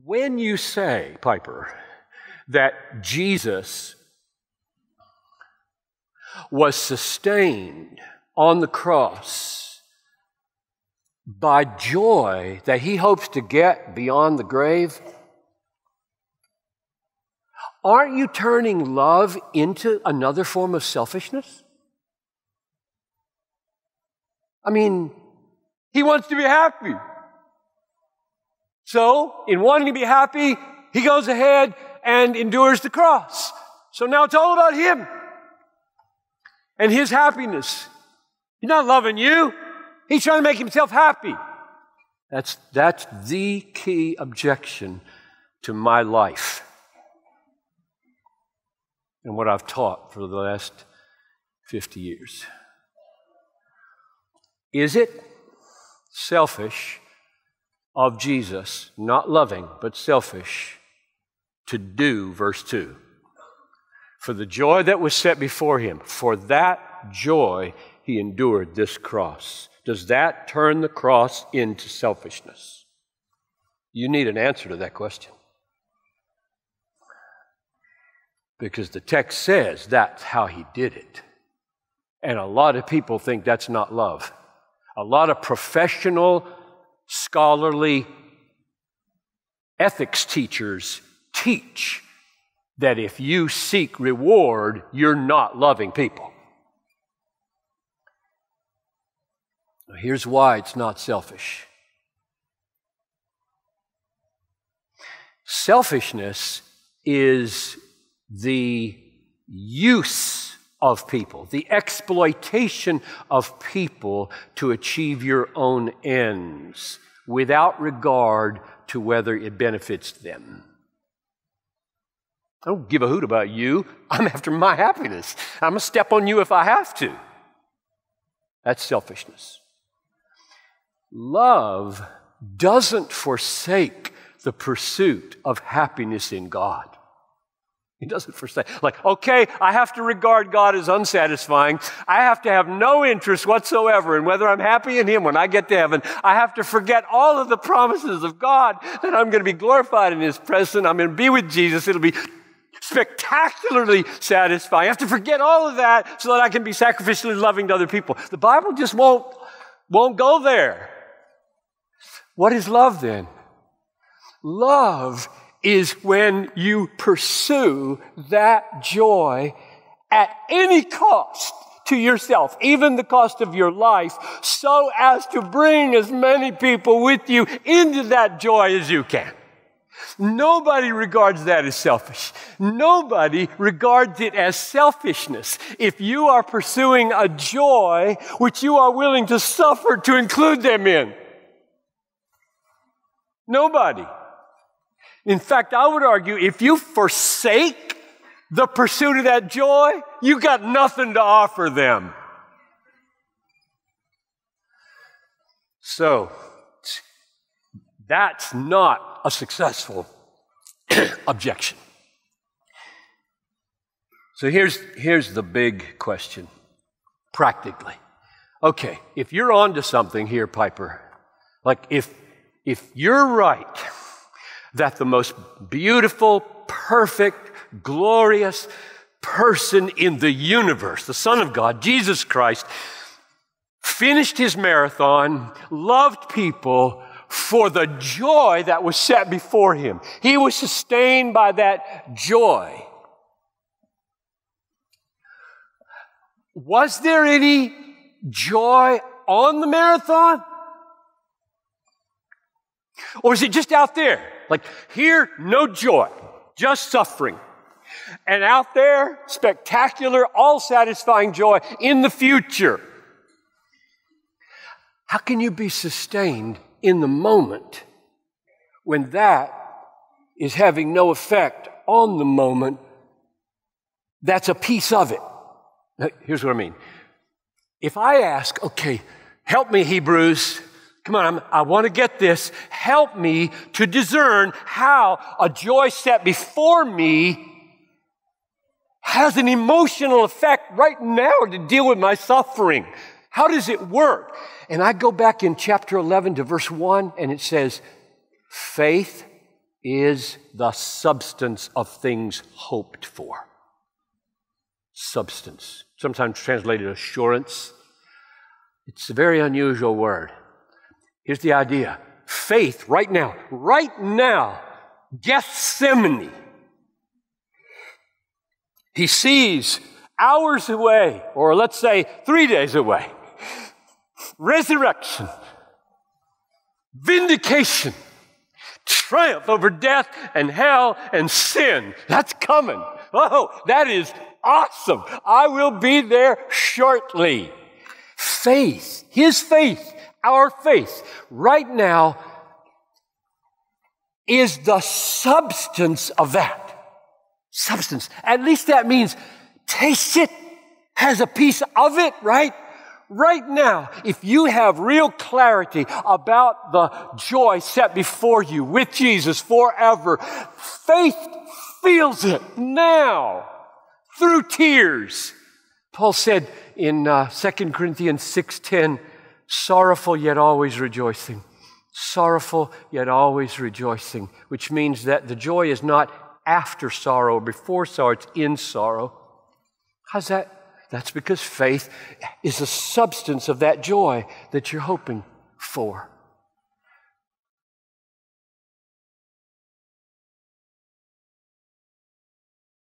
When you say, Piper, that Jesus was sustained on the cross by joy that he hopes to get beyond the grave, aren't you turning love into another form of selfishness? I mean, he wants to be happy. So, in wanting to be happy, he goes ahead and endures the cross. So now it's all about him and his happiness. He's not loving you. He's trying to make himself happy. That's the key objection to my life and what I've taught for the last 50 years. Is it selfish of Jesus, not loving, but selfish, to do verse 2? For the joy that was set before him, for that joy he endured this cross. Does that turn the cross into selfishness? You need an answer to that question. Because the text says that's how he did it. And a lot of people think that's not love. A lot of professional, scholarly ethics teachers teach that if you seek reward, you're not loving people. Here's why it's not selfish. Selfishness is the use of people, the exploitation of people to achieve your own ends without regard to whether it benefits them. I don't give a hoot about you. I'm after my happiness. I'm going to step on you if I have to. That's selfishness. Love doesn't forsake the pursuit of happiness in God. He doesn't forsake. Like, okay, I have to regard God as unsatisfying. I have to have no interest whatsoever in whether I'm happy in him when I get to heaven. I have to forget all of the promises of God that I'm going to be glorified in his presence. I'm going to be with Jesus. It'll be spectacularly satisfying. I have to forget all of that so that I can be sacrificially loving to other people. The Bible just won't go there. What is love then? Love is when you pursue that joy at any cost to yourself, even the cost of your life, so as to bring as many people with you into that joy as you can. Nobody regards that as selfish. Nobody regards it as selfishness if you are pursuing a joy which you are willing to suffer to include them in. Nobody. In fact, I would argue if you forsake the pursuit of that joy, you got nothing to offer them. So, that's not a successful objection. So here's the big question, practically. Okay, if you're onto something here, Piper, like if you're right that the most beautiful, perfect, glorious person in the universe, the Son of God, Jesus Christ, finished his marathon, loved people for the joy that was set before him. He was sustained by that joy. Was there any joy on the marathon? Or is it just out there? Like here, no joy, just suffering. And out there, spectacular, all-satisfying joy in the future. How can you be sustained in the moment when that is having no effect on the moment that's a piece of it? Here's what I mean. If I ask, okay, help me, Hebrews. Come on, I want to get this. Help me to discern how a joy set before me has an emotional effect right now to deal with my suffering. How does it work? And I go back in chapter 11 to verse 1, and it says, faith is the substance of things hoped for. Substance. Sometimes translated assurance. It's a very unusual word. Here's the idea. Faith, right now, Gethsemane. He sees hours away, or let's say 3 days away, resurrection, vindication, triumph over death and hell and sin. That's coming. Oh, that is awesome. I will be there shortly. Faith, his faith, our faith, right now is the substance of that. Substance. At least that means taste it, has a piece of it, right? Right now, if you have real clarity about the joy set before you with Jesus forever, faith feels it now through tears. Paul said in 2 Corinthians 6:10, sorrowful yet always rejoicing. Sorrowful yet always rejoicing, which means that the joy is not after sorrow or before sorrow, it's in sorrow. How's that? That's because faith is the substance of that joy that you're hoping for.